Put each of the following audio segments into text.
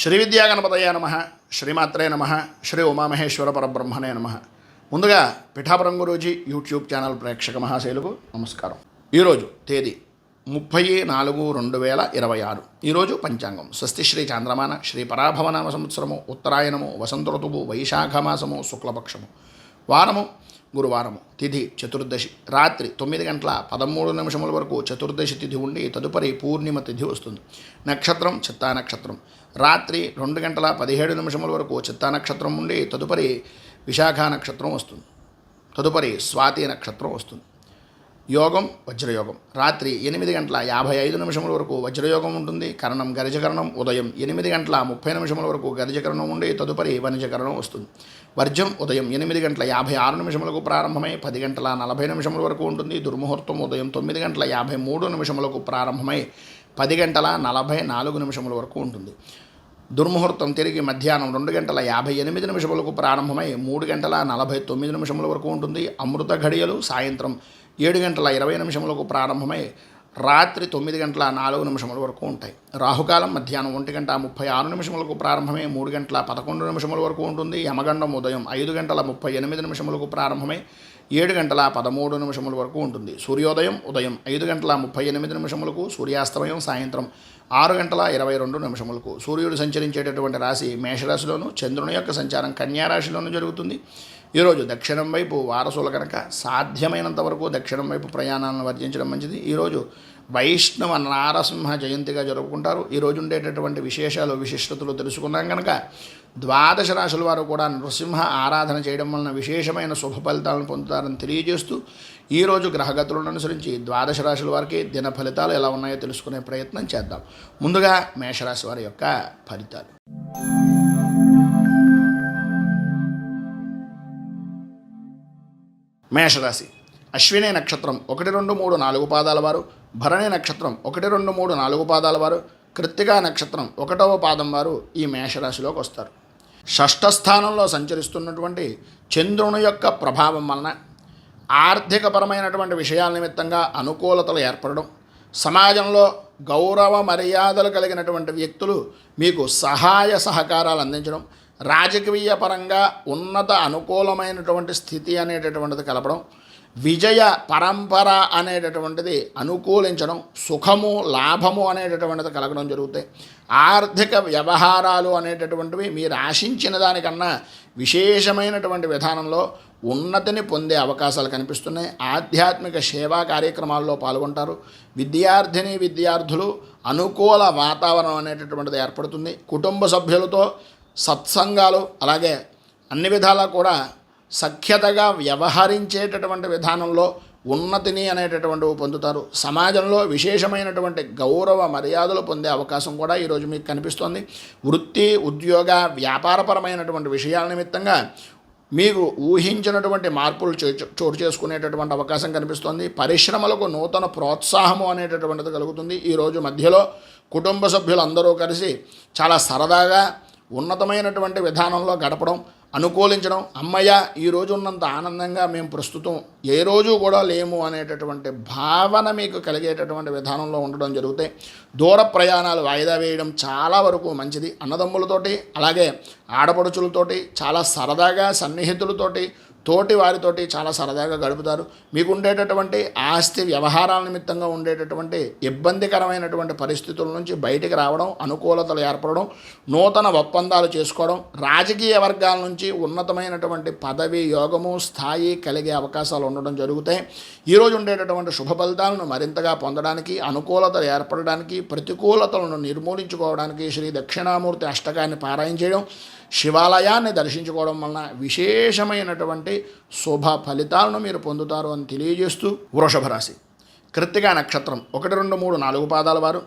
శ్రీ విద్యాగణపతయ నమ, శ్రీమాత్రే నమ, శ్రీ ఉమామహేశ్వర పరబ్రహ్మణే నమ. ముందుగా పిఠాపురం గురూజీ యూట్యూబ్ ఛానల్ ప్రేక్షక మహాశైలకు నమస్కారం. ఈరోజు తేదీ 30/4/2026. ఈరోజు పంచాంగం స్వస్తి శ్రీ చాంద్రమాన శ్రీ పరాభవనామ సంవత్సరము, ఉత్తరాయణము, వసంత ఋతువు, వైశాఖమాసము, శుక్లపక్షము, వారము గురువారము, తిథి చతుర్దశి, రాత్రి 9:13 వరకు చతుర్దశి తిథి ఉండి తదుపరి పూర్ణిమ తిథి వస్తుంది. నక్షత్రం చిత్తా నక్షత్రం, రాత్రి 2:17 వరకు చిత్తా నక్షత్రం ఉండి తదుపరి విశాఖ నక్షత్రం వస్తుంది. తదుపరి స్వాతి నక్షత్రం వస్తుంది. యోగం వజ్రయోగం, రాత్రి 8:55 వరకు వజ్రయోగం ఉంటుంది. కరణం గరిజకరణం, ఉదయం 8:30 వరకు గరిజకరణం ఉండి తదుపరి వనిజకరణం వస్తుంది. వర్జం ఉదయం 8:56 ప్రారంభమై 10:40 వరకు ఉంటుంది. దుర్ముహూర్తం ఉదయం 9:53 ప్రారంభమై 10:44 వరకు ఉంటుంది. దుర్ముహూర్తం తిరిగి మధ్యాహ్నం 2:58 ప్రారంభమై 3:49 వరకు ఉంటుంది. అమృత ఘడియలు సాయంత్రం 7:20 ప్రారంభమై రాత్రి 9:04 వరకు ఉంటాయి. రాహుకాలం మధ్యాహ్నం 1:36 ప్రారంభమై 3:11 వరకు ఉంటుంది. యమగండం ఉదయం 5:38 ప్రారంభమై 7:13 వరకు ఉంటుంది. సూర్యోదయం ఉదయం 5:38 సూర్యాస్తమయం సాయంత్రం 6:22 సూర్యుడు సంచరించేటటువంటి రాశి మేషరాశిలోను, చంద్రుని యొక్క సంచారం కన్యారాశిలోను జరుగుతుంది. ఈరోజు దక్షిణం వైపు వారసులు కనుక సాధ్యమైనంత వరకు దక్షిణం వైపు ప్రయాణాలను వర్జించడం మంచిది. ఈరోజు వైష్ణవ నారసింహ జయంతిగా జరుపుకుంటారు. ఈరోజు ఉండేటటువంటి విశేషాలు విశిష్టతలు తెలుసుకున్నాం కనుక ద్వాదశ రాశుల వారు కూడా నృసింహ ఆరాధన చేయడం వలన విశేషమైన శుభ ఫలితాలను పొందుతారని తెలియజేస్తూ ఈరోజు గ్రహగతులను అనుసరించి ద్వాదశ రాశుల వారికి దిన ఫలితాలు ఎలా ఉన్నాయో తెలుసుకునే ప్రయత్నం చేద్దాం. ముందుగా మేషరాశి వారి యొక్క ఫలితాలు. మేషరాశి అశ్విని నక్షత్రం 1, 2, 3, 4 పాదాల వారు, భరణి నక్షత్రం 1, 2, 3, 4 పాదాల వారు, కృత్తికా నక్షత్రం 1వ పాదం వారు ఈ మేషరాశిలోకి వస్తారు. షష్ఠ స్థానంలో సంచరిస్తున్నటువంటి చంద్రుని యొక్క ప్రభావం వలన ఆర్థికపరమైనటువంటి విషయాల నిమిత్తంగా అనుకూలతలు ఏర్పడడం, సమాజంలో గౌరవ మర్యాదలు కలిగినటువంటి వ్యక్తులు మీకు సహాయ సహకారాలు అందించడం, రాజకీయ పరంగా ఉన్నత అనుకూలమైనటువంటి స్థితి అనేటటువంటిది కలపడం, విజయ పరంపర అనేటటువంటిది అనుకూలించడం, సుఖము లాభము అనేటటువంటిది కలగడం జరుగుతాయి. ఆర్థిక వ్యవహారాలు అనేటటువంటివి మీరు ఆశించిన దానికన్నా విశేషమైనటువంటి విధానంలో ఉన్నతిని పొందే అవకాశాలు కనిపిస్తున్నాయి. ఆధ్యాత్మిక సేవా కార్యక్రమాల్లో పాల్గొంటారు. విద్యార్థులు అనుకూల వాతావరణం అనేటటువంటిది ఏర్పడుతుంది. కుటుంబ సభ్యులతో సత్సంగాలు, అలాగే అన్ని విధాలా కూడా సఖ్యతగా వ్యవహరించేటటువంటి విధానంలో ఉన్నతిని అనేటటువంటివి పొందుతారు. సమాజంలో విశేషమైనటువంటి గౌరవ మర్యాదలు పొందే అవకాశం కూడా ఈరోజు మీకు కనిపిస్తోంది. వృత్తి, ఉద్యోగ, వ్యాపారపరమైనటువంటి విషయాల నిమిత్తంగా మీకు ఊహించినటువంటి మార్పులు చోటు చేసుకునేటటువంటి అవకాశం కనిపిస్తోంది. పరిశ్రమలకు నూతన ప్రోత్సాహము అనేటటువంటిది కలుగుతుంది. ఈరోజు మధ్యలో కుటుంబ సభ్యులందరూ కలిసి చాలా సరదాగా ఉన్నతమైనటువంటి విధానంలో గడపడం, అనుకూలించడం, అమ్మయ్య ఈరోజు ఉన్నంత ఆనందంగా మేము ప్రస్తుతం ఏ రోజు కూడా లేము అనేటటువంటి భావన మీకు కలిగేటటువంటి విధానంలో ఉండడం జరుగుతాయి. దూర ప్రయాణాలు వాయిదా వేయడం చాలా వరకు మంచిది. అన్నదమ్ములతోటి అలాగే ఆడపడుచులతోటి చాలా సరదాగా, సన్నిహితులతోటి, తోటి వారితోటి చాలా సరదాగా గడుపుతారు. మీకు ఉండేటటువంటి ఆస్తి వ్యవహారాల నిమిత్తంగా ఉండేటటువంటి ఇబ్బందికరమైనటువంటి పరిస్థితుల నుంచి బయటికి రావడం, అనుకూలతలు ఏర్పడడం, నూతన ఒప్పందాలు చేసుకోవడం, రాజకీయ వర్గాల నుంచి ఉన్నతమైనటువంటి పదవి, యోగము, స్థాయి కలిగే అవకాశాలు ఉండడం జరుగుతాయి. ఈరోజు ఉండేటటువంటి శుభ ఫలితాలను మరింతగా పొందడానికి, అనుకూలతలు ఏర్పడడానికి, ప్రతికూలతలను నిర్మూలించుకోవడానికి శ్రీ దక్షిణామూర్తి అష్టకాన్ని పారాయణ చేయడం, శివాలయాన్ని దర్శించుకోవడం వలన విశేషమైనటువంటి శుభ ఫలితాలను మీరు పొందుతారు అని తెలియజేస్తూ వృషభ రాశి కృత్తికా నక్షత్రం 1, 2, 3, 4 పాదాల వారు,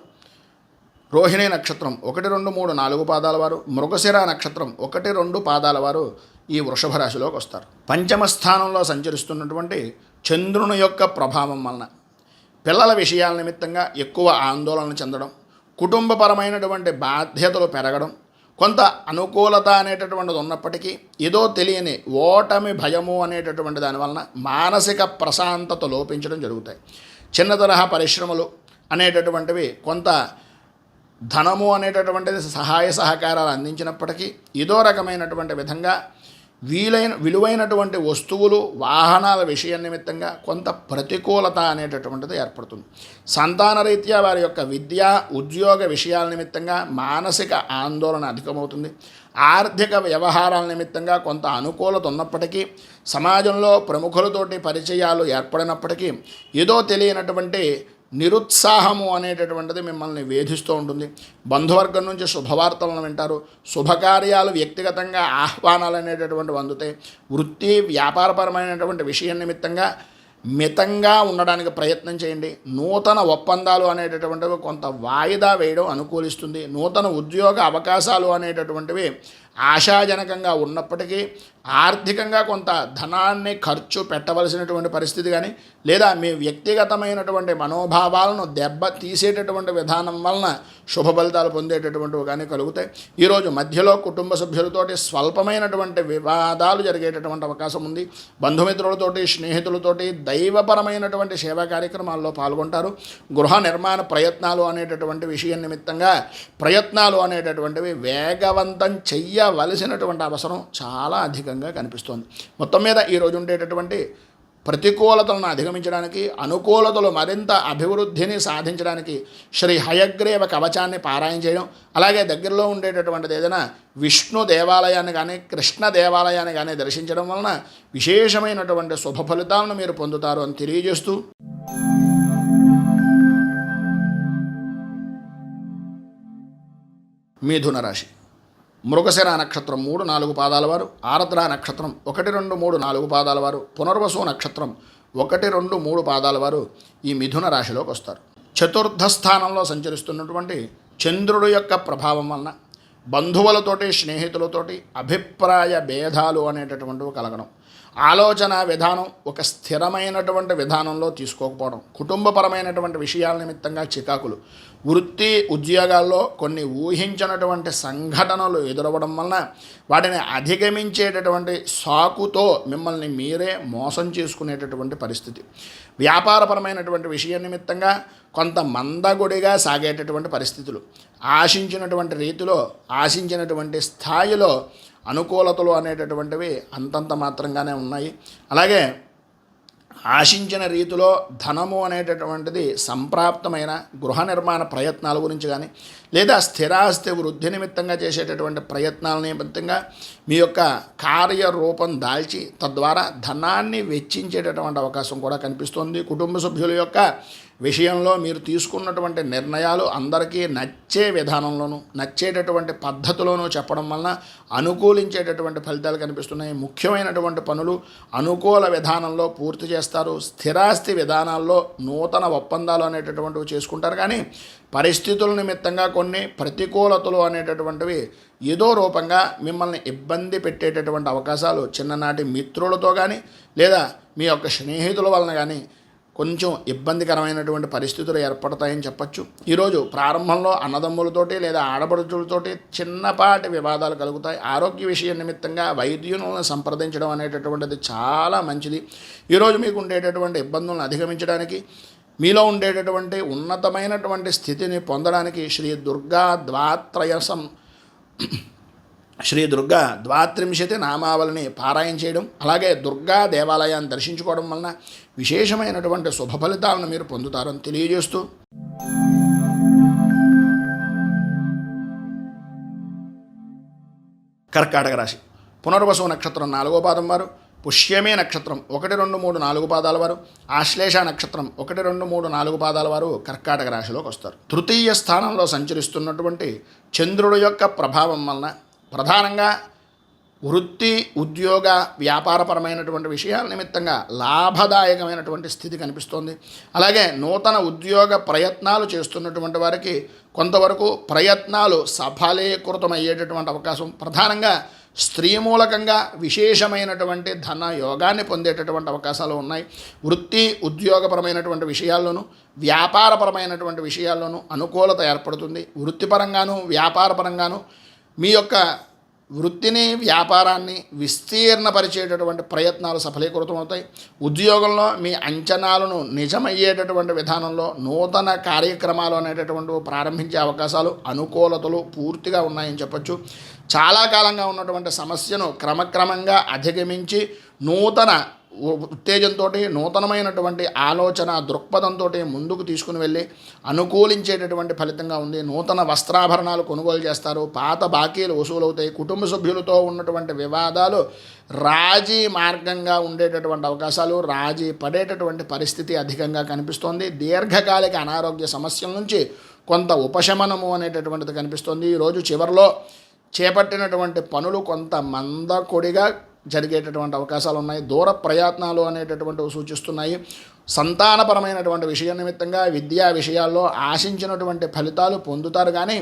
రోహిణి నక్షత్రం 1, 2, 3, 4 పాదాల వారు, మృగశిర నక్షత్రం 1, 2 పాదాల వారు ఈ వృషభ రాశిలోకి వస్తారు. పంచమ స్థానంలో సంచరిస్తున్నటువంటి చంద్రుని యొక్క ప్రభావం వలన పిల్లల విషయాల నిమిత్తంగా ఎక్కువ ఆందోళన చెందడం, కుటుంబపరమైనటువంటి బాధ్యతలు పెరగడం, కొంత అనుకూలత అనేటటువంటిది ఉన్నప్పటికీ ఏదో తెలియని ఓటమి భయము అనేటటువంటి దానివలన మానసిక ప్రశాంతత లోపించడం జరుగుతాయి. చిన్న తరహా పరిశ్రమలు అనేటటువంటివి కొంత ధనము అనేటటువంటిది సహాయ సహకారాలు అందించినప్పటికీ ఏదో రకమైనటువంటి విధంగా విలువైనటువంటి వస్తువులు వాహనాల విషయం నిమిత్తంగా కొంత ప్రతికూలత అనేటటువంటిది ఏర్పడుతుంది. సంతానరీత్యా వారి యొక్క విద్య ఉద్యోగ విషయాల నిమిత్తంగా మానసిక ఆందోళన అధికమవుతుంది. ఆర్థిక వ్యవహారాల నిమిత్తంగా కొంత అనుకూలత ఉన్నప్పటికీ సమాజంలో ప్రముఖులతోటి పరిచయాలు ఏర్పడినప్పటికీ ఏదో తెలియనటువంటి నిరుత్సాహము అనేటటువంటిది మిమ్మల్ని వేధిస్తూ ఉంటుంది. బంధువర్గం నుంచి శుభవార్తలను వింటారు. శుభకార్యాలు వ్యక్తిగతంగా ఆహ్వానాలు అనేటటువంటి అందుతాయి. వృత్తి వ్యాపారపరమైనటువంటి విషయం నిమిత్తంగా మితంగా ఉండడానికి ప్రయత్నం చేయండి. నూతన ఒప్పందాలు అనేటటువంటివి కొంత వాయిదా వేయడం అనుకూలిస్తుంది. నూతన ఉద్యోగ అవకాశాలు అనేటటువంటివి ఆశాజనకంగా ఉన్నప్పటికీ ఆర్థికంగా కొంత ధనాన్ని ఖర్చు పెట్టవలసినటువంటి పరిస్థితి కానీ లేదా మీ వ్యక్తిగతమైనటువంటి మనోభావాలను దెబ్బ తీసేటటువంటి విధానం వలన శుభ ఫలితాలు పొందేటటువంటివి కానీ కలుగుతాయి. ఈరోజు మధ్యలో కుటుంబ సభ్యులతోటి స్వల్పమైనటువంటి వివాదాలు జరిగేటటువంటి అవకాశం ఉంది. బంధుమిత్రులతోటి స్నేహితులతోటి దైవపరమైనటువంటి సేవా కార్యక్రమాల్లో పాల్గొంటారు. గృహ నిర్మాణ ప్రయత్నాలు అనేటటువంటి విషయం నిమిత్తంగా ప్రయత్నాలు అనేటటువంటివి వేగవంతం చెయ్యవలసినటువంటి అవసరం చాలా అధికంగా కనిపిస్తోంది. మొత్తం మీద ఈరోజు ఉండేటటువంటి ప్రతికూలతలను అధిగమించడానికి అనుకూలతలు మరింత అభివృద్ధిని సాధించడానికి శ్రీ హయగ్రీవ కవచాన్ని పారాయణ చేయడం, అలాగే దగ్గరలో ఉండేటటువంటిది ఏదైనా విష్ణు దేవాలయాన్ని కానీ కృష్ణ దేవాలయాన్ని కానీ దర్శించడం వలన విశేషమైనటువంటి శుభ ఫలితాలను మీరు పొందుతారు అని తెలియజేస్తూ మిథున రాశి మృగశిర నక్షత్రం 3-4 పాదాల వారు, ఆరద్ర నక్షత్రం 1-2-3-4 పాదాల వారు, పునర్వసు నక్షత్రం 1-2-3 పాదాల వారు ఈ మిథున రాశిలోకి వస్తారు. చతుర్థ స్థానంలో సంచరిస్తున్నటువంటి చంద్రుడు యొక్క ప్రభావం వలన బంధువులతోటి స్నేహితులతోటి అభిప్రాయ భేదాలు అనేటటువంటివి కలగడం, ఆలోచన విధానం ఒక స్థిరమైనటువంటి విధానంలో తీసుకోకపోవడం, కుటుంబపరమైనటువంటి విషయాల నిమిత్తంగా చికాకులు, వృత్తి ఉద్యోగాల్లో కొన్ని ఊహించినటువంటి సంఘటనలు ఎదురవ్వడం వలన వాటిని అధిగమించేటటువంటి సాకుతో మిమ్మల్ని మీరే మోసం చేసుకునేటటువంటి పరిస్థితి, వ్యాపారపరమైనటువంటి విషయం నిమిత్తంగా కొంత మందగుడిగా సాగేటటువంటి పరిస్థితులు, ఆశించినటువంటి రీతిలో ఆశించినటువంటి స్థాయిలో అనుకూలతలు అనేటటువంటివి అంతంత మాత్రంగానే ఉన్నాయి. అలాగే ఆశించిన రీతిలో ధనము అనేటటువంటిది సంప్రాప్తమైన గృహ నిర్మాణ ప్రయత్నాల గురించి కానీ లేదా స్థిరాస్తి వృద్ధి నిమిత్తంగా చేసేటటువంటి ప్రయత్నాల నిమిత్తంగా మీ యొక్క కార్యరూపం దాల్చి తద్వారా ధనాన్ని వెచ్చించేటటువంటి అవకాశం కూడా కనిపిస్తుంది. కుటుంబ సభ్యుల యొక్క విషయంలో మీరు తీసుకున్నటువంటి నిర్ణయాలు అందరికీ నచ్చే విధానంలోనూ నచ్చేటటువంటి పద్ధతిలోనూ చెప్పడం వలన అనుకూలించేటటువంటి ఫలితాలు కనిపిస్తున్నాయి. ముఖ్యమైనటువంటి పనులు అనుకూల విధానంలో పూర్తి చేస్తారు. స్థిరాస్తి విధానాల్లో నూతన ఒప్పందాలు అనేటటువంటివి చేసుకుంటారు. కానీ పరిస్థితుల నిమిత్తంగా కొన్ని ప్రతికూలతలు అనేటటువంటివి ఏదో రూపంగా మిమ్మల్ని ఇబ్బంది పెట్టేటటువంటి అవకాశాలు చిన్ననాటి మిత్రులతో కానీ లేదా మీ యొక్క స్నేహితుల వలన కానీ కొంచెం ఇబ్బందికరమైనటువంటి పరిస్థితులు ఏర్పడతాయని చెప్పచ్చు. ఈరోజు ప్రారంభంలో అన్నదమ్ములతోటి లేదా ఆడపడుచులతోటి చిన్నపాటి వివాదాలు కలుగుతాయి. ఆరోగ్య విషయం నిమిత్తంగా వైద్యులను సంప్రదించడం అనేటటువంటిది చాలా మంచిది. ఈరోజు మీకు ఉండేటటువంటి ఇబ్బందులను అధిగమించడానికి మీలో ఉండేటటువంటి ఉన్నతమైనటువంటి స్థితిని పొందడానికి శ్రీ దుర్గా ద్వాత్రింశతి నామావళిని పారాయణ చేయడం, అలాగే దుర్గా దేవాలయాన్ని దర్శించుకోవడం వలన విశేషమైనటువంటి శుభ ఫలితాలను మీరు పొందుతారని తెలియజేస్తూ కర్కాటక రాశి పునర్వసు నక్షత్రం 4వ పాదం వారు, పుష్యమే నక్షత్రం 1, 2, 3, 4 పాదాల వారు, ఆశ్లేష నక్షత్రం 1, 2, 3, 4 పాదాల వారు కర్కాటక రాశిలోకి వస్తారు. తృతీయ స్థానంలో సంచరిస్తున్నటువంటి చంద్రుడి యొక్క ప్రభావం వలన ప్రధానంగా వృత్తి ఉద్యోగ వ్యాపారపరమైనటువంటి విషయాల నిమిత్తంగా లాభదాయకమైనటువంటి స్థితి కనిపిస్తోంది. అలాగే నూతన ఉద్యోగ ప్రయత్నాలు చేస్తున్నటువంటి వారికి కొంతవరకు ప్రయత్నాలు సఫలీకృతమయ్యేటటువంటి అవకాశం, ప్రధానంగా స్త్రీ మూలకంగా విశేషమైనటువంటి ధన యోగాన్ని పొందేటటువంటి అవకాశాలు ఉన్నాయి. వృత్తి ఉద్యోగపరమైనటువంటి విషయాల్లోనూ వ్యాపారపరమైనటువంటి విషయాల్లోనూ అనుకూలత ఏర్పడుతుంది. వృత్తిపరంగాను వ్యాపారపరంగాను మీ యొక్క వృత్తిని వ్యాపారాన్ని విస్తీర్ణపరిచేటటువంటి ప్రయత్నాలు సఫలీకృతమవుతాయి. ఉద్యోగంలో మీ అంచనాలను నిజమయ్యేటటువంటి విధానంలో నూతన కార్యక్రమాలు అనేటటువంటివి ప్రారంభించే అవకాశాలు, అనుకూలతలు పూర్తిగా ఉన్నాయని చెప్పచ్చు. చాలా కాలంగా ఉన్నటువంటి సమస్యను క్రమక్రమంగా అధిగమించి నూతన ఉత్తేజంతో, నూతనమైనటువంటి ఆలోచన దృక్పథంతో ముందుకు తీసుకుని వెళ్ళి అనుకూలించేటటువంటి ఫలితంగా ఉంది. నూతన వస్త్రాభరణాలు కొనుగోలు చేస్తారు. పాత బాకీలు వసూలవుతాయి. కుటుంబ సభ్యులతో ఉన్నటువంటి వివాదాలు రాజీ మార్గంగా ఉండేటటువంటి అవకాశాలు, రాజీ పడేటటువంటి పరిస్థితి అధికంగా కనిపిస్తోంది. దీర్ఘకాలిక అనారోగ్య సమస్యల నుంచి కొంత ఉపశమనము అనేటటువంటిది కనిపిస్తోంది. ఈరోజు చివరిలో చేపట్టినటువంటి పనులు కొంత మందకొడిగా జరిగేటటువంటి అవకాశాలు ఉన్నాయి. దూర ప్రయత్నాలు అనేటటువంటివి సూచిస్తున్నాయి. సంతానపరమైనటువంటి విషయం నిమిత్తంగా విద్యా విషయాల్లో ఆశించినటువంటి ఫలితాలు పొందుతారు, కానీ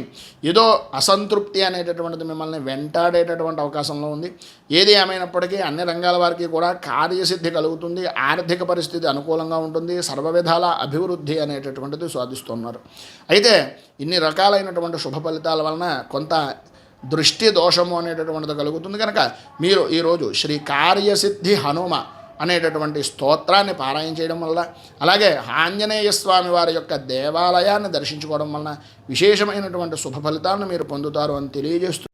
ఏదో అసంతృప్తి అనేటటువంటిది మిమ్మల్ని వెంటాడేటటువంటి అవకాశంలో ఉంది. ఏది ఏమైనప్పటికీ అన్ని రంగాల వారికి కూడా కార్యసిద్ధి కలుగుతుంది. ఆర్థిక పరిస్థితి అనుకూలంగా ఉంటుంది. సర్వవిధాల అభివృద్ధి అనేటటువంటిది సాధిస్తున్నారు. అయితే ఇన్ని రకాలైనటువంటి శుభ ఫలితాల వలన కొంత దృష్టి దోషము అనేటటువంటిది కలుగుతుంది. కనుక మీరు ఈరోజు శ్రీ కార్యసిద్ధి హనుమ అనేటటువంటి స్తోత్రాన్ని పారాయణ చేయడం వల్ల, అలాగే ఆంజనేయ స్వామి వారి యొక్క దేవాలయాన్ని దర్శించుకోవడం వలన విశేషమైనటువంటి శుభ ఫలితాలను మీరు పొందుతారు అని తెలియజేస్తూ,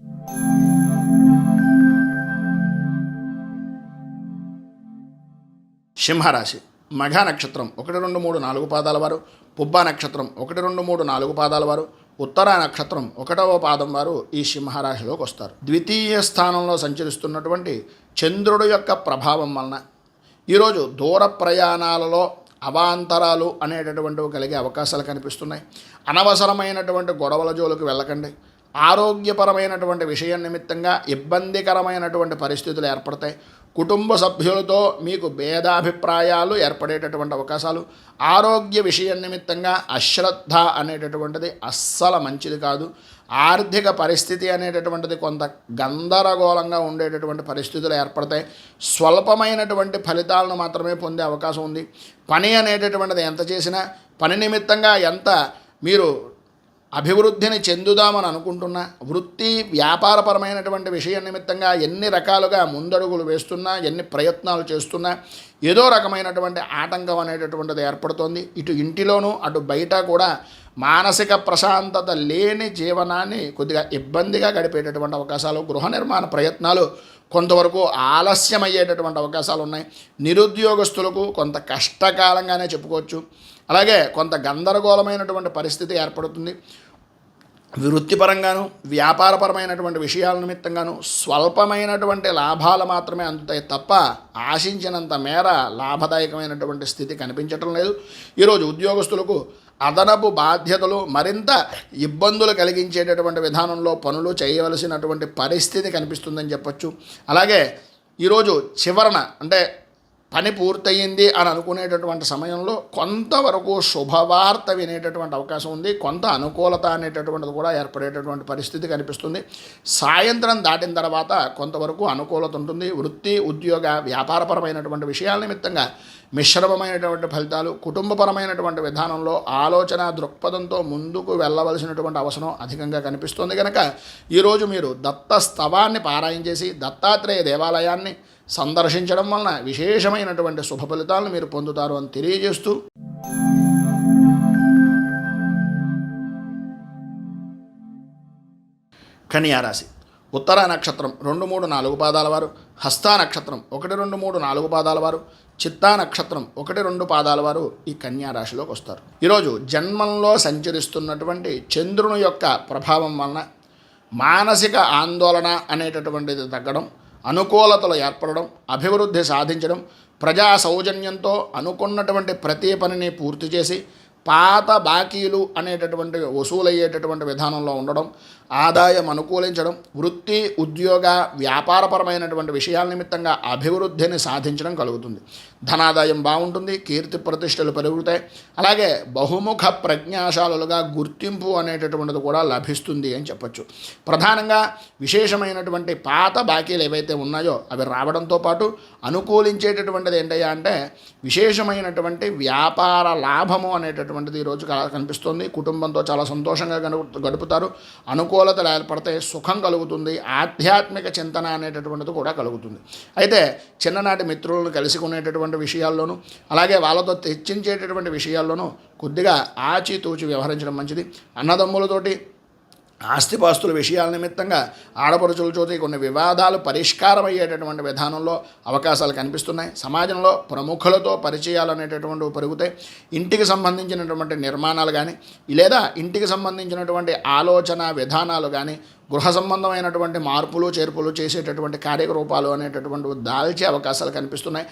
సింహరాశి మఘ నక్షత్రం 1, 2, 3, 4 పాదాల వారు, పుబ్బ నక్షత్రం 1, 2, 3, 4 పాదాల వారు, ఉత్తర నక్షత్రం 1వ పాదం వారు ఈ సింహరాశిలోకి వస్తారు. ద్వితీయ స్థానంలో సంచరిస్తున్నటువంటి చంద్రుడు యొక్క ప్రభావం వలన ఈరోజు దూర ప్రయాణాలలో అవాంతరాలు అనేటటువంటివి కలిగే అవకాశాలు కనిపిస్తున్నాయి. అనవసరమైనటువంటి గొడవల జోలికి వెళ్ళకండి. ఆరోగ్యపరమైనటువంటి విషయం నిమిత్తంగా ఇబ్బందికరమైనటువంటి పరిస్థితులు ఏర్పడతాయి. కుటుంబ సభ్యులతో మీకు భేదాభిప్రాయాలు ఏర్పడేటటువంటి అవకాశాలు, ఆరోగ్య విషయం నిమిత్తంగా అశ్రద్ధ అనేటటువంటిది అస్సలు మంచిది కాదు. ఆర్థిక పరిస్థితి అనేటటువంటిది కొంత గందరగోళంగా ఉండేటటువంటి పరిస్థితులు ఏర్పడతాయి. స్వల్పమైనటువంటి ఫలితాలను మాత్రమే పొందే అవకాశం ఉంది. పని అనేటటువంటిది ఎంత చేసినా, పని నిమిత్తంగా ఎంత మీరు అభివృద్ధిని చెందుదామని అనుకుంటున్నా, వృత్తి వ్యాపారపరమైనటువంటి విషయం నిమిత్తంగా ఎన్ని రకాలుగా ముందడుగులు వేస్తున్నా, ఎన్ని ప్రయత్నాలు చేస్తున్నా ఏదో రకమైనటువంటి ఆటంకం అనేటటువంటిది ఏర్పడుతోంది. ఇటు ఇంటిలోనూ అటు బయట కూడా మానసిక ప్రశాంతత లేని జీవనాన్ని కొద్దిగా ఇబ్బందిగా గడిపేటటువంటి అవకాశాలు, గృహ నిర్మాణ ప్రయత్నాలు కొంతవరకు ఆలస్యమయ్యేటటువంటి అవకాశాలు ఉన్నాయి. నిరుద్యోగస్తులకు కొంత కష్టకాలంగానే చెప్పుకోవచ్చు. అలాగే కొంత గందరగోళమైనటువంటి పరిస్థితి ఏర్పడుతుంది. వృత్తిపరంగాను వ్యాపారపరమైనటువంటి విషయాల నిమిత్తంగాను స్వల్పమైనటువంటి లాభాలు మాత్రమే అందుతాయి తప్ప ఆశించినంత మేర లాభదాయకమైనటువంటి స్థితి కనిపించటం లేదు. ఈరోజు ఉద్యోగస్తులకు అదనపు బాధ్యతలు, మరింత ఇబ్బందులు కలిగించేటటువంటి విధానంలో పనులు చేయవలసినటువంటి పరిస్థితి కనిపిస్తుందని చెప్పచ్చు. అలాగే ఈరోజు చివరన అంటే పని పూర్తయింది అని అనుకునేటటువంటి సమయంలో కొంతవరకు శుభవార్త వినేటటువంటి అవకాశం ఉంది. కొంత అనుకూలత అనేటటువంటిది కూడా ఏర్పడేటటువంటి పరిస్థితి కనిపిస్తుంది. సాయంత్రం దాటిన తర్వాత కొంతవరకు అనుకూలత ఉంటుంది. వృత్తి ఉద్యోగ వ్యాపారపరమైనటువంటి విషయాల నిమిత్తంగా మిశ్రమమైనటువంటి ఫలితాలు, కుటుంబపరమైనటువంటి విధానంలో ఆలోచన దృక్పథంతో ముందుకు వెళ్ళవలసినటువంటి అవసరం అధికంగా కనిపిస్తుంది. కనుక ఈరోజు మీరు దత్త స్తవాన్ని పారాయణ చేసి దత్తాత్రేయ దేవాలయాన్ని సందర్శించడం వలన విశేషమైనటువంటి శుభ ఫలితాలను మీరు పొందుతారు అని తెలియజేస్తూ, కన్యారాశి ఉత్తర నక్షత్రం 2, 3, 4 పాదాల వారు, హస్త నక్షత్రం 1, 2, 3, 4 పాదాల వారు, చిత్తా నక్షత్రం 1, 2 పాదాల వారు ఈ కన్యారాశిలోకి వస్తారు. ఈరోజు జన్మంలో సంచరిస్తున్నటువంటి చంద్రుని యొక్క ప్రభావం వలన మానసిక ఆందోళన అనేటటువంటిది తగ్గడం, అనుకూలతలు ఏర్పడడం, అభివృద్ధి సాధించడం, ప్రజా సౌజన్యంతో అనుకున్నటువంటి ప్రతి పనిని పూర్తి చేసి పాత బాకీలు అనేటటువంటి వసూలయ్యేటటువంటి విధానంలో ఉండడం, ఆదాయం అనుకూలించడం, వృత్తి ఉద్యోగ వ్యాపారపరమైనటువంటి విషయాల నిమిత్తంగా అభివృద్ధిని సాధించడం కలుగుతుంది. ధనాదాయం బాగుంటుంది. కీర్తి ప్రతిష్టలు పెరుగుతాయి. అలాగే బహుముఖ ప్రజ్ఞాశాలుగా గుర్తింపు అనేటటువంటిది కూడా లభిస్తుంది అని చెప్పచ్చు. ప్రధానంగా విశేషమైనటువంటి పాత బాకీలు ఏవైతే ఉన్నాయో అవి రావడంతో పాటు అనుకూలించేటటువంటిది ఏంటయ్యా అంటే విశేషమైనటువంటి వ్యాపార లాభము అనేటటువంటి అనేటటువంటిది ఈరోజు కనిపిస్తుంది. కుటుంబంతో చాలా సంతోషంగా గడుపుతారు. అనుకూలతలు ఏర్పడతాయి. సుఖం కలుగుతుంది. ఆధ్యాత్మిక చింతన అనేటటువంటిది కూడా కలుగుతుంది. అయితే చిన్ననాటి మిత్రులను కలుసుకునేటటువంటి విషయాల్లోనూ అలాగే వాళ్ళతో చర్చించేటటువంటి విషయాల్లోనూ కొద్దిగా ఆచితూచి వ్యవహరించడం మంచిది. అన్నదమ్ములతోటి ఆస్తిపాస్తుల విషయాల నిమిత్తంగా ఆడపడుచులతోటి కొన్ని వివాదాలు పరిష్కారం అయ్యేటటువంటి విధానంలో అవకాశాలు కనిపిస్తున్నాయి. సమాజంలో ప్రముఖులతో పరిచయాలు అనేటటువంటివి పెరుగుతాయి. ఇంటికి సంబంధించినటువంటి నిర్మాణాలు కానీ లేదా ఇంటికి సంబంధించినటువంటి ఆలోచన విధానాలు కానీ గృహ సంబంధమైనటువంటి మార్పులు చేర్పులు చేసేటటువంటి కార్యరూపాలు అనేటటువంటివి దాల్చే అవకాశాలు కనిపిస్తున్నాయి.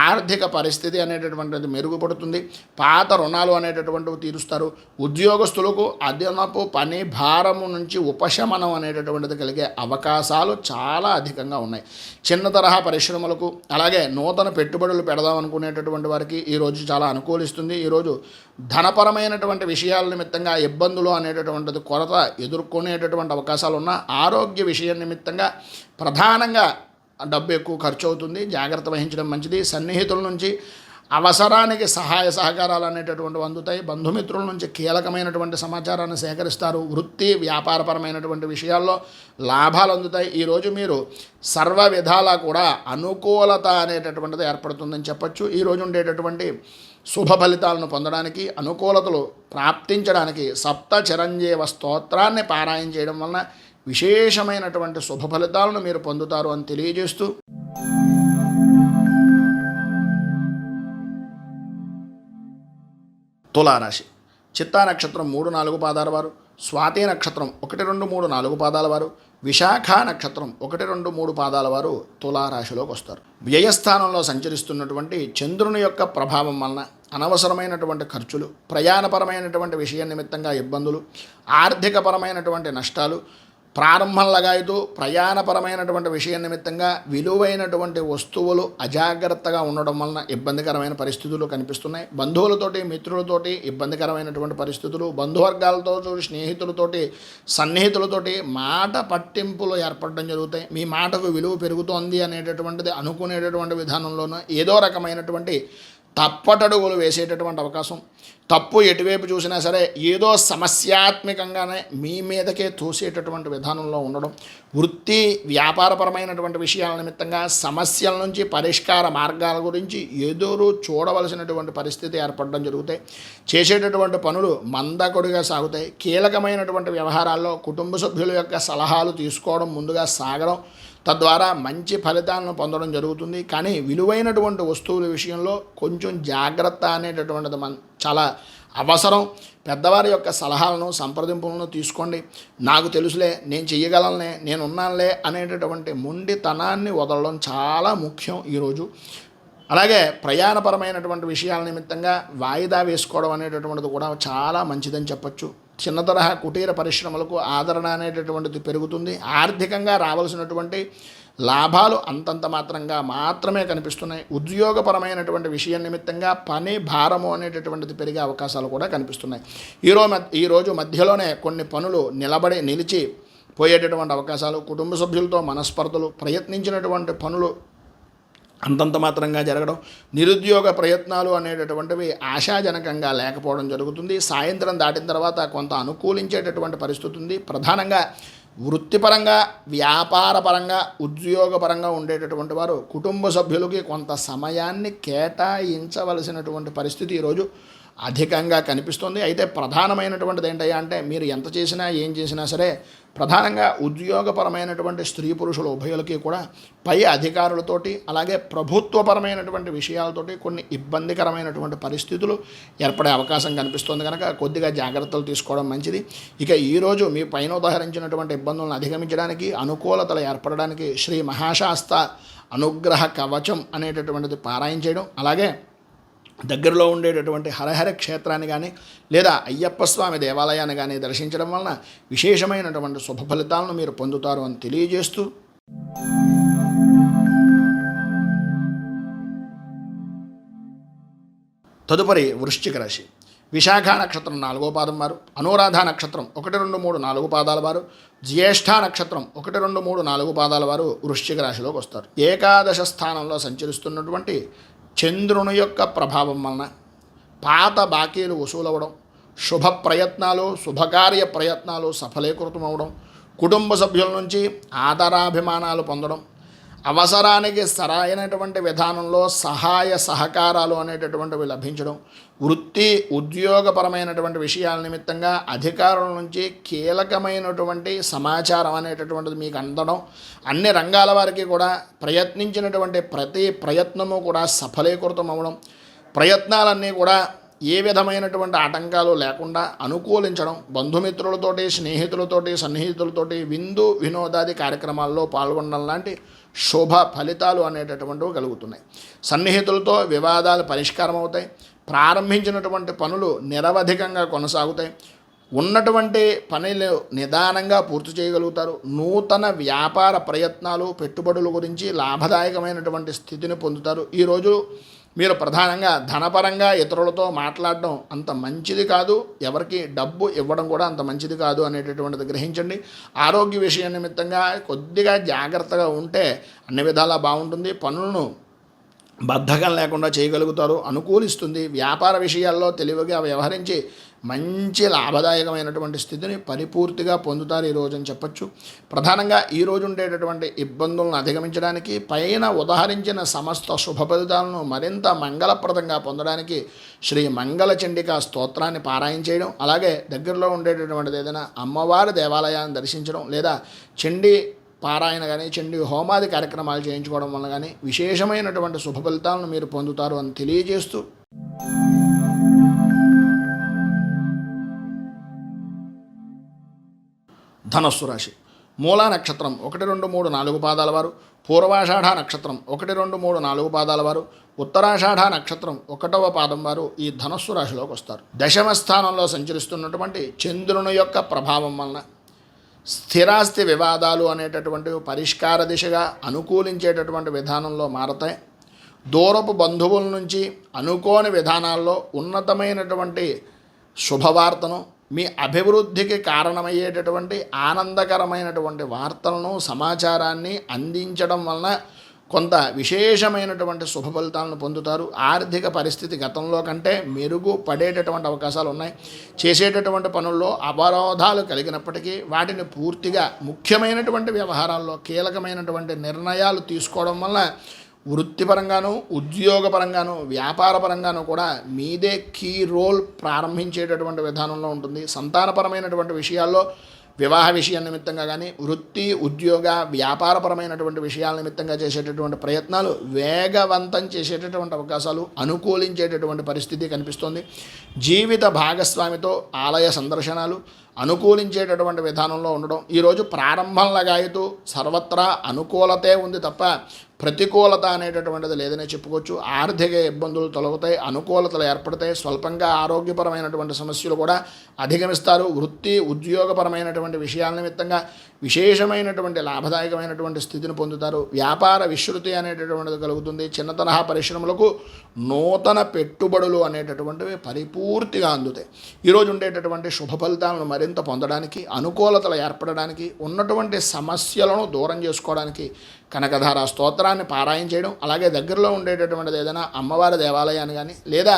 ఆర్థిక పరిస్థితి అనేటటువంటిది మెరుగుపడుతుంది. పాత రుణాలు అనేటటువంటివి తీరుస్తారు. ఉద్యోగస్తులకు అదనపు పని భారము నుంచి ఉపశమనం అనేటటువంటిది కలిగే అవకాశాలు చాలా అధికంగా ఉన్నాయి. చిన్న తరహా పరిశ్రమలకు అలాగే నూతన పెట్టుబడులు పెడదాం అనుకునేటటువంటి వారికి ఈరోజు చాలా అనుకూలిస్తుంది. ఈరోజు ధనపరమైనటువంటి విషయాల నిమిత్తంగా ఇబ్బందులు అనేటటువంటిది కొరత ఎదుర్కొనేటటువంటి అవకాశాలు ఉన్న ఆరోగ్య విషయం నిమిత్తంగా ప్రధానంగా డబ్బు ఎక్కువ ఖర్చు అవుతుంది. జాగ్రత్త వహించడం మంచిది. సన్నిహితుల నుంచి అవసరానికి సహాయ సహకారాలు అనేటటువంటివి అందుతాయి. బంధుమిత్రుల నుంచి కీలకమైనటువంటి సమాచారాన్ని సేకరిస్తారు. వృత్తి వ్యాపారపరమైనటువంటి విషయాల్లో లాభాలు అందుతాయి. ఈరోజు మీరు సర్వ విధాలా కూడా అనుకూలత అనేటటువంటిది ఏర్పడుతుందని చెప్పచ్చు. ఈరోజు ఉండేటటువంటి శుభ ఫలితాలను పొందడానికి అనుకూలతలు ప్రాప్తించడానికి సప్త చిరంజీవ స్తోత్రాన్ని పారాయణ చేయడం వలన విశేషమైనటువంటి శుభ ఫలితాలను మీరు పొందుతారు అని తెలియజేస్తూ తులారాశి చిత్తా నక్షత్రం 3, 4 పాదాల వారు, స్వాతి నక్షత్రం 1, 2, 3, 4 పాదాల వారు, విశాఖ నక్షత్రం 1, 2, 3 పాదాల వారు తులారాశిలోకి వస్తారు. వ్యయస్థానంలో సంచరిస్తున్నటువంటి చంద్రుని యొక్క ప్రభావం వలన అనవసరమైనటువంటి ఖర్చులు, ప్రయాణపరమైనటువంటి విషయం నిమిత్తంగా ఇబ్బందులు, ఆర్థికపరమైనటువంటి నష్టాలు, ప్రారంభం లగాయతూ ప్రయాణపరమైనటువంటి విషయం నిమిత్తంగా విలువైనటువంటి వస్తువులు అజాగ్రత్తగా ఉండడం వలన ఇబ్బందికరమైన పరిస్థితులు కనిపిస్తున్నాయి. బంధువులతోటి మిత్రులతోటి ఇబ్బందికరమైనటువంటి పరిస్థితులు, బంధువర్గాలతో స్నేహితులతోటి సన్నిహితులతోటి మాట పట్టింపులు ఏర్పడడం జరుగుతాయి. మీ మాటకు విలువ పెరుగుతోంది అనేటటువంటిది అనుకునేటటువంటి విధానంలోనూ ఏదో రకమైనటువంటి తప్పటడుగులు వేసేటటువంటి అవకాశం, తప్పు ఎటువైపు చూసినా సరే ఏదో సమస్యాత్మకంగానే మీ మీదకే తోసేటటువంటి విధానంలో ఉండడం, వృత్తి వ్యాపారపరమైనటువంటి విషయాల నిమిత్తంగా సమస్యల నుంచి పరిష్కార మార్గాల గురించి ఎదురు చూడవలసినటువంటి పరిస్థితి ఏర్పడడం జరుగుతాయి. చేసేటటువంటి పనులు మందకొడిగా సాగుతాయి. కీలకమైనటువంటి వ్యవహారాల్లో కుటుంబ సభ్యుల యొక్క సలహాలు తీసుకోవడం, ముందుగా సాగడం, తద్వారా మంచి ఫలితాలను పొందడం జరుగుతుంది. కానీ విలువైనటువంటి వస్తువుల విషయంలో కొంచెం జాగ్రత్త అనేటటువంటిది చాలా అవసరం. పెద్దవారి యొక్క సలహాలను సంప్రదింపులను తీసుకోండి. నాకు తెలుసులే, నేను చెయ్యగలనే, నేను ఉన్నానులే అనేటటువంటి మొండితనాన్ని వదలడం చాలా ముఖ్యం ఈరోజు. అలాగే ప్రయాణపరమైనటువంటి విషయాల నిమిత్తంగా వాయిదా వేసుకోవడం అనేటటువంటిది కూడా చాలా మంచిదని చెప్పచ్చు. చిన్న తరహా కుటీర పరిశ్రమలకు ఆదరణ అనేటటువంటిది పెరుగుతుంది. ఆర్థికంగా రావాల్సినటువంటి లాభాలు అంతంత మాత్రమే కనిపిస్తున్నాయి. ఉద్యోగపరమైనటువంటి విషయం నిమిత్తంగా పని భారము అనేటటువంటిది పెరిగే అవకాశాలు కూడా కనిపిస్తున్నాయి. ఈరోజు మధ్యలోనే కొన్ని పనులు నిలిచి పోయేటటువంటి అవకాశాలు, కుటుంబ సభ్యులతో మనస్పర్ధలు, ప్రయత్నించినటువంటి పనులు అంతంత మాత్రంగా జరగడం, నిరుద్యోగ ప్రయత్నాలు అనేటటువంటివి ఆశాజనకంగా లేకపోవడం జరుగుతుంది. సాయంత్రం దాటిన తర్వాత కొంత అనుకూలించేటటువంటి పరిస్థితి ఉంది. ప్రధానంగా వృత్తిపరంగా, వ్యాపారపరంగా, ఉద్యోగపరంగా ఉండేటటువంటి వారు కుటుంబ సభ్యులకి కొంత సమయాన్ని కేటాయించవలసినటువంటి పరిస్థితి ఈరోజు అధికంగా కనిపిస్తుంది. అయితే ప్రధానమైనటువంటిది ఏంటయ్యా అంటే, మీరు ఎంత చేసినా ఏం చేసినా సరే ప్రధానంగా ఉద్యోగపరమైనటువంటి స్త్రీ పురుషుల ఉభయులకి కూడా పై అధికారులతోటి అలాగే ప్రభుత్వపరమైనటువంటి విషయాలతోటి కొన్ని ఇబ్బందికరమైనటువంటి పరిస్థితులు ఏర్పడే అవకాశం కనిపిస్తుంది. కనుక కొద్దిగా జాగ్రత్తలు తీసుకోవడం మంచిది. ఇక ఈరోజు మీ పైన ఉదాహరించినటువంటి ఇబ్బందులను అధిగమించడానికి, అనుకూలతలు ఏర్పడడానికి శ్రీ మహాశాస్త అనుగ్రహ కవచం అనేటటువంటిది పారాయణ చేయడం, అలాగే దగ్గరలో ఉండేటటువంటి హరహర క్షేత్రాన్ని కానీ లేదా అయ్యప్ప స్వామి దేవాలయాన్ని కానీ దర్శించడం వలన విశేషమైనటువంటి శుభ ఫలితాలను మీరు పొందుతారు అని తెలియజేస్తూ తదుపరి వృశ్చిక రాశి. విశాఖ నక్షత్రం 4వ పాదం వారు, అనురాధ నక్షత్రం 1, 2, 3, 4 పాదాల వారు, జ్యేష్ఠ నక్షత్రం 1, 2, 3, 4 పాదాల వారు వృశ్చిక రాశిలోకి వస్తారు. ఏకాదశ స్థానంలో సంచరిస్తున్నటువంటి చంద్రుని యొక్క ప్రభావం వలన పాత బాకీలు వసూలవ్వడం, శుభ ప్రయత్నాలు, శుభకార్య ప్రయత్నాలు సఫలీకృతమవడం, కుటుంబ సభ్యుల నుంచి ఆదరాభిమానాలు పొందడం, అవసరానికి సరైనటువంటి విధానంలో సహాయ సహకారాలు అనేటటువంటివి లభించడం, వృత్తి ఉద్యోగపరమైనటువంటి విషయాల నిమిత్తంగా అధికారుల నుంచి కీలకమైనటువంటి సమాచారం అనేటటువంటిది మీకు అందడం, అన్ని రంగాల వారికి కూడా ప్రయత్నించినటువంటి ప్రతి ప్రయత్నము కూడా సఫలీకృతం అవ్వడం, ప్రయత్నాలన్నీ కూడా ఏ విధమైనటువంటి ఆటంకాలు లేకుండా అనుకూలించడం, బంధుమిత్రులతోటి, స్నేహితులతోటి, సన్నిహితులతోటి విందు వినోదాది కార్యక్రమాల్లో పాల్గొనడం లాంటి శుభ ఫలితాలు అనేటటువంటివి కలుగుతున్నాయి. సన్నిహితులతో వివాదాలు పరిష్కారం అవుతాయి. ప్రారంభించినటువంటి పనులు నిరవధికంగా కొనసాగుతాయి. ఉన్నటువంటి పనులు నిదానంగా పూర్తి చేయగలుగుతారు. నూతన వ్యాపార ప్రయత్నాలు, పెట్టుబడుల గురించి లాభదాయకమైనటువంటి స్థితిని పొందుతారు. ఈరోజు మీరు ప్రధానంగా ధనపరంగా ఇతరులతో మాట్లాడడం అంత మంచిది కాదు, ఎవరికి డబ్బు ఇవ్వడం కూడా అంత మంచిది కాదు అనేటటువంటిది గ్రహించండి. ఆరోగ్య విషయం నిమిత్తంగా కొద్దిగా జాగ్రత్తగా ఉంటే అన్ని విధాలా బాగుంటుంది. పనులను బద్ధకం లేకుండా చేయగలుగుతారు, అనుకూలిస్తుంది. వ్యాపార విషయాల్లో తెలివిగా వ్యవహరించి మంచి లాభదాయకమైనటువంటి స్థితిని పరిపూర్తిగా పొందుతారు ఈరోజు అని చెప్పచ్చు. ప్రధానంగా ఈరోజు ఉండేటటువంటి ఇబ్బందులను అధిగమించడానికి, పైన ఉదహరించిన సమస్త శుభ ఫలితాలను మరింత మంగళప్రదంగా పొందడానికి శ్రీ మంగళ చండికా స్తోత్రాన్ని పారాయణ చేయడం, అలాగే దగ్గరలో ఉండేటటువంటిది ఏదైనా అమ్మవారి దేవాలయాన్ని దర్శించడం, లేదా చండీ పారాయణ కానీ, చండీ హోమాది కార్యక్రమాలు చేయించుకోవడం వల్ల కానీ విశేషమైనటువంటి శుభ ఫలితాలను మీరు పొందుతారు అని తెలియజేస్తూ, ధనస్సు రాశి మూలా నక్షత్రం 1, 2, 3, 4 పాదాల వారు, పూర్వాషాఢ నక్షత్రం 1, 2, 3, 4 పాదాల వారు, ఉత్తరాషాఢ నక్షత్రం 1వ పాదం వారు ఈ ధనస్సు రాశిలోకి వస్తారు. దశమ స్థానంలో సంచరిస్తున్నటువంటి చంద్రుని యొక్క ప్రభావం వలన స్థిరాస్తి వివాదాలు అనేటటువంటివి పరిష్కార దిశగా అనుకూలించేటటువంటి విధానంలో మారతాయి. దూరపు బంధువుల నుంచి అనుకోని విధానాల్లో ఉన్నతమైనటువంటి శుభవార్తను, మీ అభివృద్ధికి కారణమయ్యేటటువంటి ఆనందకరమైనటువంటి వార్తలను, సమాచారాన్ని అందించడం వలన కొంత విశేషమైనటువంటి శుభ ఫలితాలను పొందుతారు. ఆర్థిక పరిస్థితి గతంలో కంటే మెరుగుపడేటటువంటి అవకాశాలు ఉన్నాయి. చేసేటటువంటి పనుల్లో అవరోధాలు కలిగినప్పటికీ వాటిని పూర్తిగా ముఖ్యమైనటువంటి వ్యవహారాల్లో కీలకమైనటువంటి నిర్ణయాలు తీసుకోవడం వల్ల వృత్తిపరంగాను, ఉద్యోగపరంగాను, వ్యాపారపరంగాను కూడా మీదే కీ రోల్ ప్రారంభించేటటువంటి విధానంలో ఉంటుంది. సంతానపరమైనటువంటి విషయాల్లో, వివాహ విషయం నిమిత్తంగా కానీ, వృత్తి ఉద్యోగ వ్యాపారపరమైనటువంటి విషయాల నిమిత్తంగా చేసేటటువంటి ప్రయత్నాలు వేగవంతం చేసేటటువంటి అవకాశాలు, అనుకూలించేటటువంటి పరిస్థితి కనిపిస్తుంది. జీవిత భాగస్వామితో ఆలయ సందర్శనాలు అనుకూలించేటటువంటి విధానంలో ఉండడం. ఈరోజు ప్రారంభం లగాయతూ సర్వత్రా అనుకూలతే ఉంది తప్ప ప్రతికూలత అనేటటువంటిది లేదనే చెప్పుకోవచ్చు. ఆర్థిక ఇబ్బందులు తొలగుతాయి, అనుకూలతలు ఏర్పడతాయి. స్వల్పంగా ఆరోగ్యపరమైనటువంటి సమస్యలు కూడా అధిగమిస్తారు. వృత్తి ఉద్యోగపరమైనటువంటి విషయాల నిమిత్తంగా విశేషమైనటువంటి లాభదాయకమైనటువంటి స్థితిని పొందుతారు. వ్యాపార విస్తృతి అనేటటువంటిది కలుగుతుంది. చిన్న తరహా పరిశ్రమలకు నూతన పెట్టుబడులు అనేటటువంటివి పరిపూర్తిగా అందుతాయి. ఈరోజు ఉండేటటువంటి శుభ ఫలితాలను మరింత పొందడానికి, అనుకూలతలు ఏర్పడడానికి, ఉన్నటువంటి సమస్యలను దూరం చేసుకోవడానికి కనకధార స్తోత్రాన్ని పారాయణ చేయడం, అలాగే దగ్గరలో ఉండేటటువంటిది ఏదైనా అమ్మవారి దేవాలయాన్ని కానీ, లేదా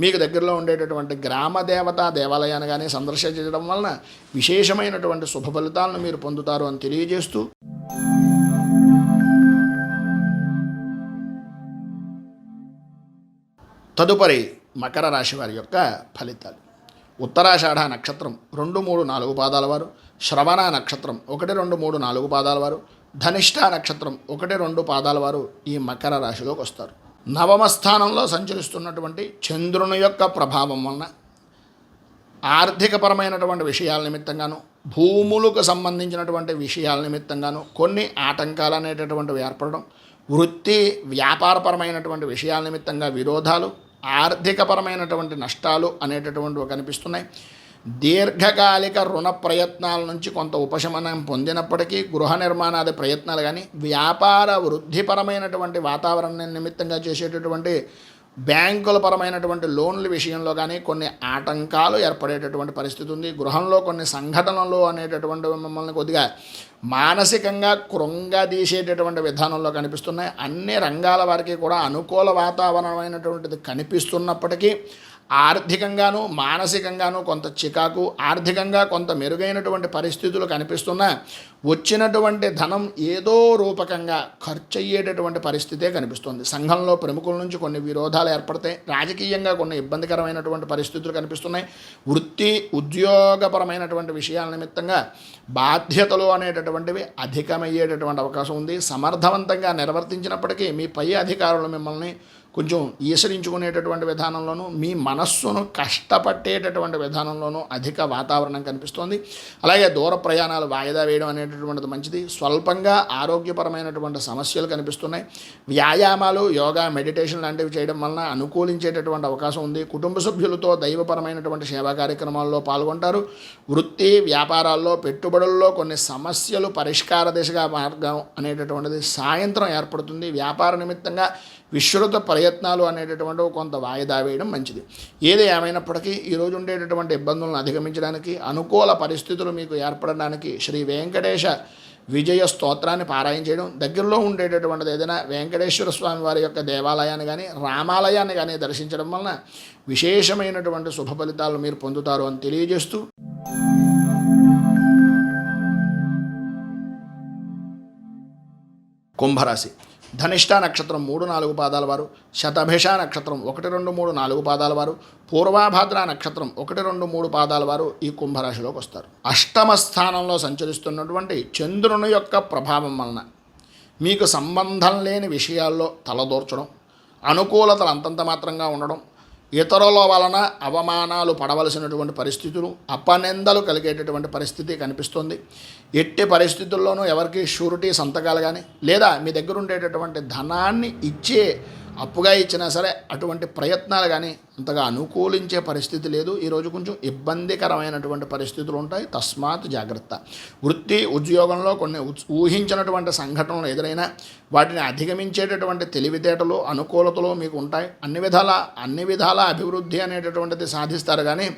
మీకు దగ్గరలో ఉండేటటువంటి గ్రామ దేవతా దేవాలయాన్ని కానీ సందర్శించడం వలన విశేషమైనటువంటి శుభ ఫలితాలను మీరు పొందుతారు అని తెలియజేస్తూ, తదుపరి మకర రాశి వారి యొక్క ఫలితాలు. ఉత్తరాషాఢ నక్షత్రం 2, 3, 4 పాదాల వారు, శ్రవణ నక్షత్రం 1, 2, 3, 4 పాదాల వారు, ధనిష్ఠ నక్షత్రం 1, 2 పాదాల వారు ఈ మకర రాశిలోకి వస్తారు. నవమ స్థానంలో సంచరిస్తున్నటువంటి చంద్రుని యొక్క ప్రభావం వలన ఆర్థికపరమైనటువంటి విషయాల నిమిత్తంగాను, భూములకు సంబంధించినటువంటి విషయాల నిమిత్తంగాను కొన్ని ఆటంకాలు అనేటటువంటివి ఏర్పడడం, వృత్తి వ్యాపారపరమైనటువంటి విషయాల నిమిత్తంగా విరోధాలు, ఆర్థికపరమైనటువంటి నష్టాలు అనేటటువంటివి కనిపిస్తున్నాయి. దీర్ఘకాలిక రుణ ప్రయత్నాల నుంచి కొంత ఉపశమనం పొందినప్పటికీ గృహ నిర్మాణాది ప్రయత్నాలు కానీ, వ్యాపార వృద్ధిపరమైనటువంటి వాతావరణం నిమిత్తంగా చేసేటటువంటి బ్యాంకుల పరమైనటువంటి లోన్ల విషయంలో కానీ కొన్ని ఆటంకాలు ఏర్పడేటటువంటి పరిస్థితి ఉంది. గృహంలో కొన్ని సంఘటనలు అనేటటువంటి మిమ్మల్ని కొద్దిగా మానసికంగా కృంగదీసేటటువంటి విధానంలో కనిపిస్తున్నాయి. అన్ని రంగాల వారికి కూడా అనుకూల వాతావరణమైనటువంటిది కనిపిస్తున్నప్పటికీ ఆర్థికంగాను మానసికంగాను కొంత చికాకు, ఆర్థికంగా కొంత మెరుగైనటువంటి పరిస్థితులు కనిపిస్తున్నా వచ్చినటువంటి ధనం ఏదో రూపకంగా ఖర్చు అయ్యేటటువంటి పరిస్థితే కనిపిస్తుంది. సంఘంలో ప్రముఖుల నుంచి కొన్ని విరోధాలు ఏర్పడతాయి, రాజకీయంగా కొన్ని ఇబ్బందికరమైనటువంటి పరిస్థితులు కనిపిస్తున్నాయి. వృత్తి ఉద్యోగపరమైనటువంటి విషయాల నిమిత్తంగా బాధ్యతలు అనేటటువంటివి అధికమయ్యేటటువంటి అవకాశం ఉంది. సమర్థవంతంగా నిర్వర్తించినప్పటికీ మీ పై అధికారులు మిమ్మల్ని కొంచెం ఈసరించుకునేటటువంటి విధానంలోనూ, మీ మనస్సును కష్టపట్టేటటువంటి విధానంలోనూ అధిక వాతావరణం కనిపిస్తోంది. అలాగే దూర ప్రయాణాలు వాయిదా వేయడం అనేటటువంటిది మంచిది. స్వల్పంగా ఆరోగ్యపరమైనటువంటి సమస్యలు కనిపిస్తున్నాయి. వ్యాయామాలు, యోగా, మెడిటేషన్ లాంటివి చేయడం వలన అనుకూలించేటటువంటి అవకాశం ఉంది. కుటుంబ సభ్యులతో దైవపరమైనటువంటి సేవా కార్యక్రమాల్లో పాల్గొంటారు. వృత్తి వ్యాపారాల్లో, పెట్టుబడుల్లో కొన్ని సమస్యలు పరిష్కార దిశగా మార్గం అనేటటువంటిది సాయంత్రం ఏర్పడుతుంది. వ్యాపార నిమిత్తంగా విస్తృత ప్రయత్నాలు అనేటటువంటివి కొంత వాయిదా వేయడం మంచిది. ఏది ఏమైనప్పటికీ ఈరోజు ఉండేటటువంటి ఇబ్బందులను అధిగమించడానికి, అనుకూల పరిస్థితులు మీకు ఏర్పడడానికి శ్రీ వెంకటేశ విజయ స్తోత్రాన్ని పారాయణ చేయడం, దగ్గరలో ఉండేటటువంటిది ఏదైనా వెంకటేశ్వర స్వామి వారి యొక్క దేవాలయాన్ని కానీ రామాలయాన్ని కానీ దర్శించడం వలన విశేషమైనటువంటి శుభ ఫలితాలు మీరు పొందుతారు అని తెలియజేస్తూ, కుంభరాశి ధనిష్ట నక్షత్రం 3-4 పాదాల వారు, శతభిష నక్షత్రం 1, 2, 3, 4 పాదాల వారు, పూర్వాభాద్ర నక్షత్రం 1, 2, 3 పాదాల వారు ఈ కుంభరాశిలోకి వస్తారు. అష్టమ స్థానంలో సంచరిస్తున్నటువంటి చంద్రుని యొక్క ప్రభావం వలన మీకు సంబంధం లేని విషయాల్లో తలదూర్చడం, అనుకూలతలు అంతంత మాత్రంగా ఉండడం, ఇతరుల వలన అవమానాలు పడవలసినటువంటి పరిస్థితులు, అపనిందలు కలిగేటటువంటి పరిస్థితి కనిపిస్తుంది. ఎట్టి పరిస్థితుల్లోనూ ఎవరికి షూరిటీ సంతకాలు కానీ లేదా మీ దగ్గర ఉండేటటువంటి ధనాన్ని ఇచ్చే అప్పుగా ఇచ్చినా సరే అటువంటి ప్రయత్నాలు కానీ అంతగా అనుకూలించే పరిస్థితి లేదు. ఈరోజు కొంచెం ఇబ్బందికరమైనటువంటి పరిస్థితులు ఉంటాయి, తస్మాత్ జాగ్రత్త. వృత్తి ఉద్యోగంలో కొన్ని ఊహించినటువంటి సంఘటనలు ఎదురైనా వాటిని అధిగమించేటటువంటి తెలివితేటలు, అనుకూలతలు మీకు ఉంటాయి. అన్ని విధాల అభివృద్ధి అనేటటువంటిది సాధిస్తారు. కానీ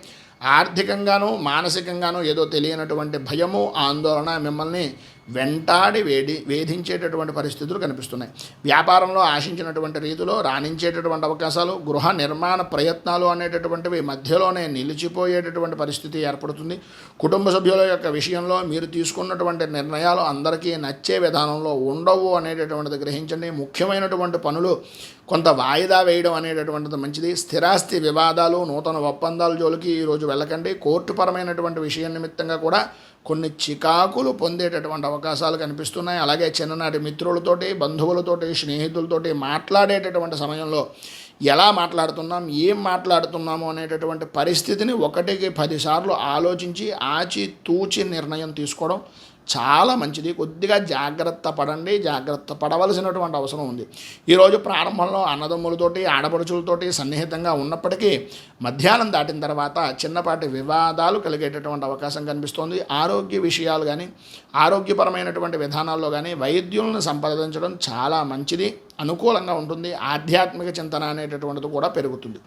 ఆర్థికంగాను మానసికంగాను ఏదో తెలియనటువంటి భయము, ఆందోళన మిమ్మల్ని వెంటాడి వేధించేటటువంటి పరిస్థితులు కనిపిస్తున్నాయి. వ్యాపారంలో ఆశించినటువంటి రీతిలో రాణించేటటువంటి అవకాశాలు, గృహ నిర్మాణ ప్రయత్నాలు అనేటటువంటివి మధ్యలోనే నిలిచిపోయేటటువంటి పరిస్థితి ఏర్పడుతుంది. కుటుంబ సభ్యుల యొక్క విషయంలో మీరు తీసుకున్నటువంటి నిర్ణయాలు అందరికీ నచ్చే విధానంలో ఉండవు అనేటటువంటిది గ్రహించండి. ముఖ్యమైనటువంటి పనులు కొంత వాయిదా వేయడం అనేటటువంటిది మంచిది. స్థిరాస్తి వివాదాలు, నూతన ఒప్పందాల జోలికి ఈరోజు వెళ్ళకండి. కోర్టుపరమైనటువంటి విషయం నిమిత్తంగా కూడా కొన్ని చికాకులు పొందేటటువంటి అవకాశాలు కనిపిస్తున్నాయి. అలాగే చిన్ననాటి మిత్రులతోటి, బంధువులతోటి, స్నేహితులతోటి మాట్లాడేటటువంటి సమయంలో ఎలా మాట్లాడుతున్నాం, ఏం మాట్లాడుతున్నాము అనేటటువంటి పరిస్థితిని 1కి 10 సార్లు ఆలోచించి ఆచితూచి నిర్ణయం తీసుకోవడం చాలా మంచిది. కొద్దిగా జాగ్రత్త పడండి, జాగ్రత్త పడవలసినటువంటి అవసరం ఉంది. ఈరోజు ప్రారంభంలో అన్నదమ్ములతోటి, ఆడపడుచులతోటి సన్నిహితంగా ఉన్నప్పటికీ మధ్యాహ్నం దాటిన తర్వాత చిన్నపాటి వివాదాలు కలిగేటటువంటి అవకాశం కనిపిస్తోంది. ఆరోగ్య విషయాలు కానీ, ఆరోగ్యపరమైనటువంటి విధానాల్లో కానీ వైద్యులను సంప్రదించడం చాలా మంచిది, అనుకూలంగా ఉంటుంది. ఆధ్యాత్మిక చింతన అనేటటువంటిది కూడా పెరుగుతుంది.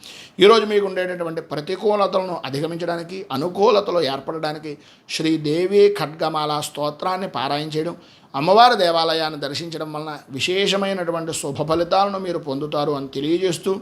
ఈరోజు మీకు ఉండేటటువంటి ప్రతికూలతలను అధిగమించడానికి, అనుకూలతలు ఏర్పడడానికి శ్రీదేవి ఖడ్గమాల స్తోత్రాన్ని పారాయణ చేయడం, అమ్మవారి దేవాలయాన్ని దర్శించడం వలన విశేషమైనటువంటి శుభ ఫలితాలను మీరు పొందుతారు అని తెలియజేస్తూ,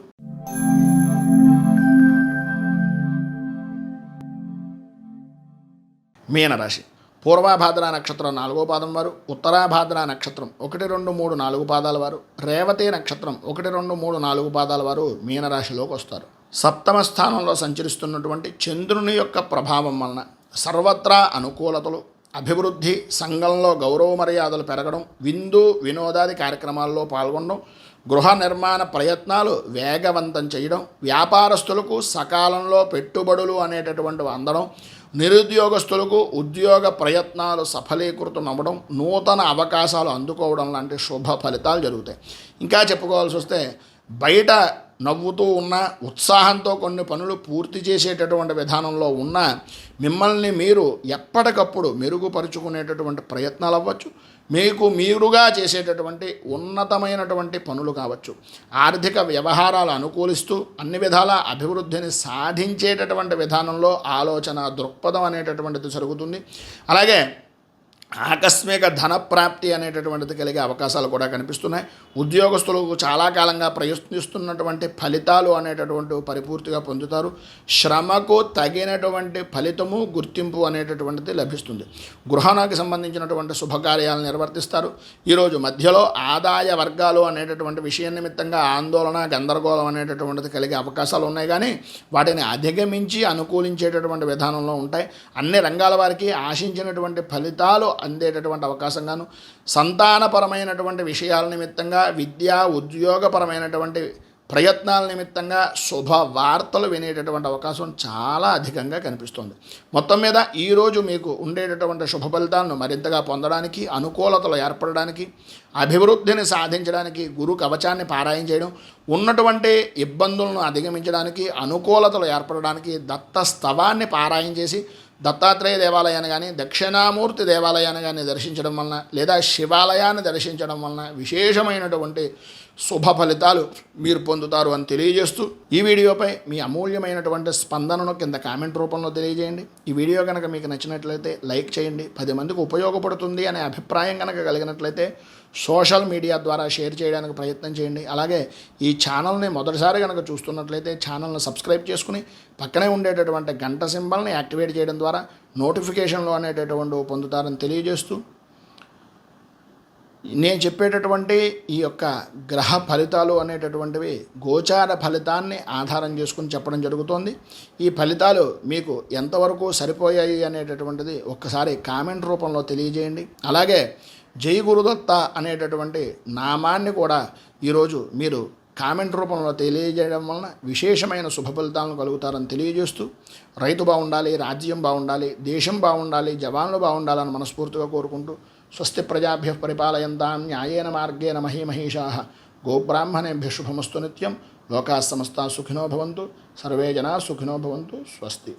మీనరాశి పూర్వాభాద్ర నక్షత్రం 4వ పాదం వారు, ఉత్తరాభాద్ర నక్షత్రం 1, 2, 3, 4 పాదాల వారు, రేవతి నక్షత్రం 1, 2, 3, 4 పాదాల వారు మీనరాశిలోకి వస్తారు. సప్తమ స్థానంలో సంచరిస్తున్నటువంటి చంద్రుని యొక్క ప్రభావం వలన సర్వత్రా అనుకూలతలు, అభివృద్ధి, సంఘంలో గౌరవ మర్యాదలు పెరగడం, విందు వినోదాది కార్యక్రమాల్లో పాల్గొనడం, గృహ నిర్మాణ ప్రయత్నాలు వేగవంతం చేయడం, వ్యాపారస్తులకు సకాలంలో పెట్టుబడులు అనేటటువంటివి అందడం, నిరుద్యోగస్తులకు ఉద్యోగ ప్రయత్నాలు సఫలీకృతం అవ్వడం, నూతన అవకాశాలు అందుకోవడం లాంటి శుభ ఫలితాలు జరుగుతాయి. ఇంకా చెప్పుకోవాల్సి వస్తే బయట నవ్వుతూ ఉన్న ఉత్సాహంతో కొన్ని పనులు పూర్తి చేసేటటువంటి విధానంలో ఉన్న మిమ్మల్ని మీరు ఎప్పటికప్పుడు మెరుగుపరుచుకునేటటువంటి ప్రయత్నాలు అవ్వచ్చు, మీకు మీరుగా చేసేటటువంటి ఉన్నతమైనటువంటి పనులు కావచ్చు, ఆర్థిక వ్యవహారాలు అనుకూలిస్తూ అన్ని విధాల అభివృద్ధిని సాధించేటటువంటి విధానంలో ఆలోచన దృక్పథం అనేటటువంటిది జరుగుతుంది. అలాగే ఆకస్మిక ధన ప్రాప్తి అనేటటువంటిది కలిగే అవకాశాలు కూడా కనిపిస్తున్నాయి. ఉద్యోగస్తులకు చాలా కాలంగా ప్రయత్నిస్తున్నటువంటి ఫలితాలు అనేటటువంటి పరిపూర్తిగా పొందుతారు. శ్రమకు తగినటువంటి ఫలితము గుర్తింపు అనేటటువంటిది లభిస్తుంది. గృహానికి సంబంధించినటువంటి శుభకార్యాలను నిర్వర్తిస్తారు. ఈరోజు మధ్యలో ఆదాయ వర్గాలు అనేటటువంటి విషయం నిమిత్తంగా ఆందోళన గందరగోళం అనేటటువంటిది కలిగే అవకాశాలు ఉన్నాయి, కానీ వాటిని అధిగమించి అనుకూలించేటటువంటి విధానంలో ఉంటాయి. అన్ని రంగాల వారికి ఆశించినటువంటి ఫలితాలు అందేటటువంటి అవకాశంగాను, సంతానపరమైనటువంటి విషయాల నిమిత్తంగా విద్యా ఉద్యోగపరమైనటువంటి ప్రయత్నాల నిమిత్తంగా శుభ వార్తలు వినేటటువంటి అవకాశం చాలా అధికంగా కనిపిస్తుంది. మొత్తం మీద ఈరోజు మీకు ఉండేటటువంటి శుభ ఫలితాలను మరింతగా పొందడానికి, అనుకూలతలు ఏర్పడడానికి, అభివృద్ధిని సాధించడానికి గురు కవచాన్ని పారాయణ చేయడం, ఉన్నటువంటి ఇబ్బందులను అధిగమించడానికి, అనుకూలతలు ఏర్పడడానికి దత్త స్తవాన్ని పారాయణ చేసి దత్తాత్రేయ దేవాలయాన్ని కానీ దక్షిణామూర్తి దేవాలయాన్ని కానీ దర్శించడం వలన లేదా శివాలయాన్ని దర్శించడం వలన విశేషమైనటువంటి శుభ ఫలితాలు మీరు పొందుతారు అని తెలియజేస్తూ, ఈ వీడియోపై మీ అమూల్యమైనటువంటి స్పందనను కింద కామెంట్ రూపంలో తెలియజేయండి. ఈ వీడియో కనుక మీకు నచ్చినట్లయితే లైక్ చేయండి. 10 మందికి ఉపయోగపడుతుంది అనే అభిప్రాయం కనుక కలిగినట్లయితే సోషల్ మీడియా ద్వారా షేర్ చేయడానికి ప్రయత్నం చేయండి. అలాగే ఈ ఛానల్ని మొదటిసారి కనుక చూస్తున్నట్లయితే ఛానల్ని సబ్స్క్రైబ్ చేసుకుని పక్కనే ఉండేటటువంటి గంట సింబల్ని యాక్టివేట్ చేయడం ద్వారా నోటిఫికేషన్లు అనేటటువంటి పొందుతారని తెలియజేస్తూ, నేను చెప్పేటటువంటి ఈ యొక్క గ్రహ ఫలితాలు అనేటటువంటివి గోచార ఫలితాన్ని ఆధారం చేసుకుని చెప్పడం జరుగుతోంది. ఈ ఫలితాలు మీకు ఎంతవరకు సరిపోయాయి అనేటటువంటిది ఒక్కసారి కామెంట్ రూపంలో తెలియజేయండి. అలాగే జై గురుదత్త అనేటటువంటి నామాన్ని కూడా ఈరోజు మీరు కామెంట్ రూపంలో తెలియజేయడం వలన విశేషమైన శుభ ఫలితాలను కలుగుతారని తెలియజేస్తూ, రైతు బాగుండాలి, రాజ్యం బాగుండాలి, దేశం బాగుండాలి, జవాన్లు బాగుండాలని మనస్ఫూర్తిగా కోరుకుంటూ, స్వస్తి ప్రజాభ్యః పరిపాలయంతాం న్యాయేన మార్గేణ మహీమహీషాః గోబ్రాహ్మణేభ్యః శుభమస్తు నిత్యం. లోకాः సమస్తాः సుఖినో భవంతు. సర్వే జనాः సుఖినో భవంతు. స్వస్తి.